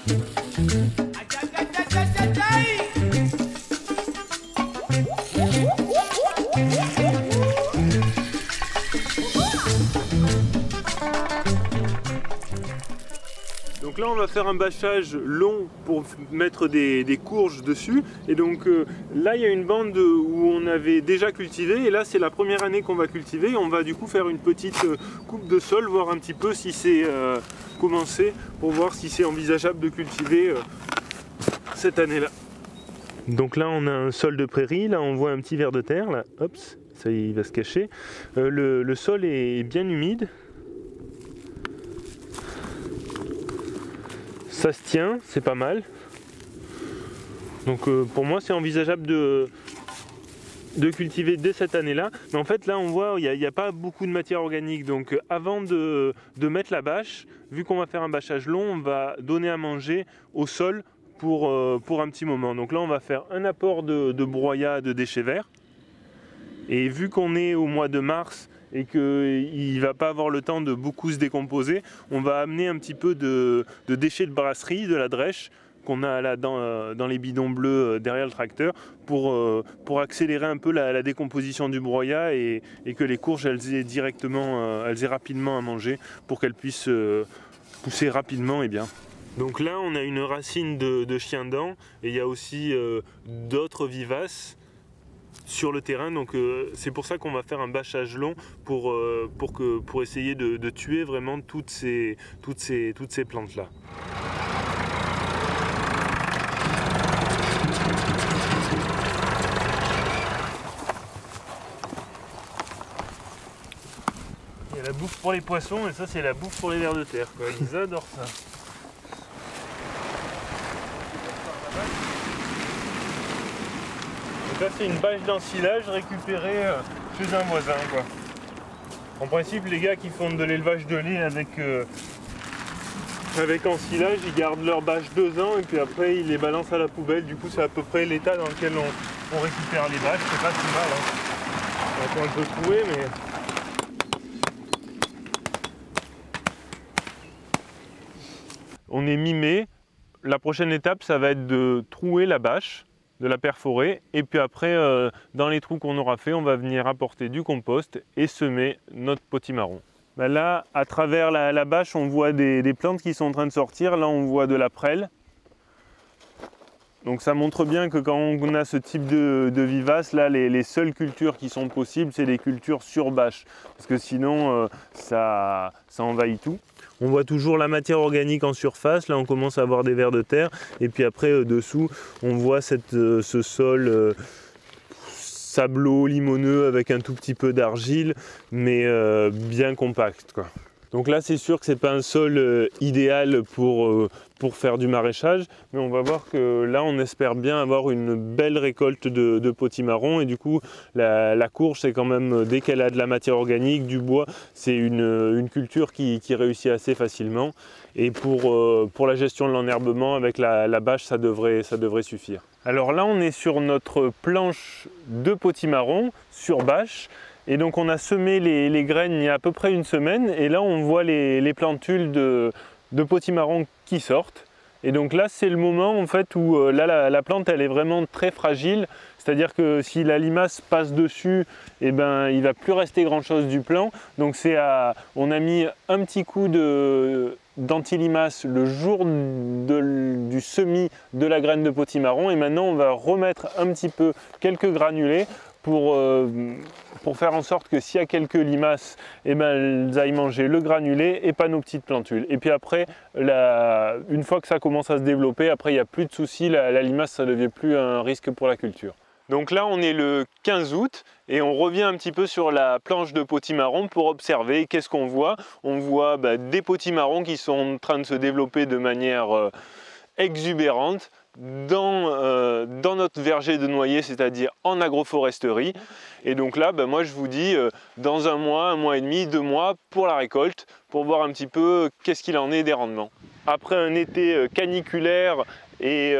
Donc là on va faire un bâchage long pour mettre des courges dessus, et donc là il y a une bande où on avait déjà cultivé, et là c'est la première année qu'on va cultiver. On va du coup faire une petite coupe de sol, voir un petit peu si c'est commencé, pour voir si c'est envisageable de cultiver cette année là. Donc là on a un sol de prairie, là on voit un petit ver de terre, là, hop, ça il va se cacher. Le sol est bien humide. Ça se tient, c'est pas mal. Donc pour moi c'est envisageable de cultiver dès cette année-là. Mais en fait là on voit il n'y a pas beaucoup de matière organique. Donc avant de mettre la bâche, vu qu'on va faire un bâchage long, on va donner à manger au sol pour un petit moment. Donc là on va faire un apport de broyat de déchets verts. Et vu qu'on est au mois de mars et qu'il ne va pas avoir le temps de beaucoup se décomposer, on va amener un petit peu de déchets de brasserie, de la drèche, qu'on a là dans les bidons bleus derrière le tracteur, pour accélérer un peu la décomposition du broyat et que les courges elles aient rapidement à manger, pour qu'elles puissent pousser rapidement et bien. Donc là on a une racine de chien-dent, et il y a aussi d'autres vivaces sur le terrain, donc c'est pour ça qu'on va faire un bâchage long pour essayer de tuer vraiment toutes ces plantes là. Il y a la bouffe pour les poissons, et ça c'est la bouffe pour les vers de terre, quoi. Ils adorent ça. Donc là c'est une bâche d'ensilage récupérée chez un voisin, quoi. En principe les gars qui font de l'élevage de lait avec ensilage, ils gardent leur bâche 2 ans et puis après ils les balancent à la poubelle. Du coup c'est à peu près l'état dans lequel on récupère les bâches, c'est pas si mal, hein. On va un peu troué, mais... On est mi-mai, la prochaine étape ça va être de trouer la bâche, de la perforer, et puis après dans les trous qu'on aura fait, on va venir apporter du compost et semer notre potimarron. Ben là, à travers la bâche, on voit des plantes qui sont en train de sortir. Là on voit de la prêle. Donc ça montre bien que quand on a ce type de vivace, là les seules cultures qui sont possibles, c'est des cultures sur bâche, parce que sinon ça envahit tout. On voit toujours la matière organique en surface, là on commence à avoir des vers de terre, et puis après dessous on voit ce sol sableau, limoneux, avec un tout petit peu d'argile, mais bien compact, quoi. Donc là c'est sûr que c'est pas un sol idéal pour faire du maraîchage, mais on va voir que là on espère bien avoir une belle récolte de potimarron, et du coup la courge c'est quand même, dès qu'elle a de la matière organique, du bois, c'est une culture qui réussit assez facilement, et pour la gestion de l'enherbement avec la bâche ça devrait suffire. Alors là on est sur notre planche de potimarron sur bâche. Et donc on a semé les graines il y a à peu près une semaine, et là on voit les plantules de potimarron qui sortent. Et donc là c'est le moment en fait où la plante elle est vraiment très fragile, c'est-à-dire que si la limace passe dessus, eh ben, il ne va plus rester grand chose du plant. Donc on a mis un petit coup d'anti-limace le jour du semis de la graine de potimarron, et maintenant on va remettre un petit peu quelques granulés pour faire en sorte que s'il y a quelques limaces, eh ben, elles aillent manger le granulé et pas nos petites plantules. Et puis après, une fois que ça commence à se développer, après il n'y a plus de soucis, la limace ça ne devient plus un risque pour la culture. Donc là on est le 15 août et on revient un petit peu sur la planche de potimarron pour observer qu'est-ce qu'on voit. On voit des potimarrons qui sont en train de se développer de manière exubérante dans notre verger de noyer, c'est-à-dire en agroforesterie. Et donc là moi je vous dis dans un mois et demi, 2 mois pour la récolte, pour voir un petit peu qu'est-ce qu'il en est des rendements. Après un été caniculaire et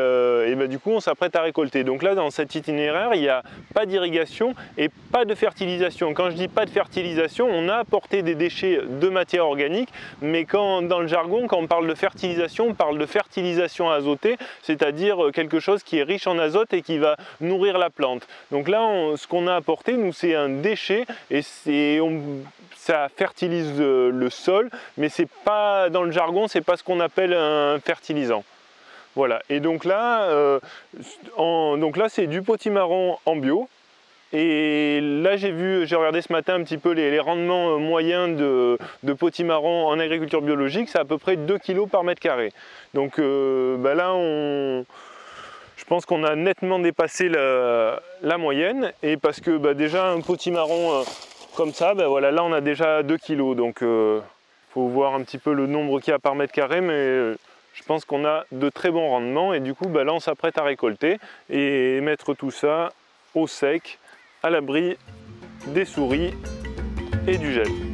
du coup on s'apprête à récolter. Donc là dans cet itinéraire il n'y a pas d'irrigation et pas de fertilisation. Quand je dis pas de fertilisation, on a apporté des déchets de matière organique, mais dans le jargon, quand on parle de fertilisation, on parle de fertilisation azotée, c'est-à-dire quelque chose qui est riche en azote et qui va nourrir la plante. Donc là ce qu'on a apporté, nous, c'est un déchet et ça fertilise le sol, mais c'est pas, dans le jargon, c'est pas ce qu'on appelle un fertilisant. Voilà, et donc là c'est du potimarron en bio. Et là j'ai regardé ce matin un petit peu les rendements moyens de potimarron en agriculture biologique, c'est à peu près 2 kg par mètre carré. Donc là je pense qu'on a nettement dépassé la moyenne, et parce que déjà un potimarron comme ça, voilà, là on a déjà 2 kg, donc faut voir un petit peu le nombre qu'il y a par mètre carré, mais je pense qu'on a de très bons rendements, et du coup là on s'apprête à récolter et mettre tout ça au sec, à l'abri des souris et du gel.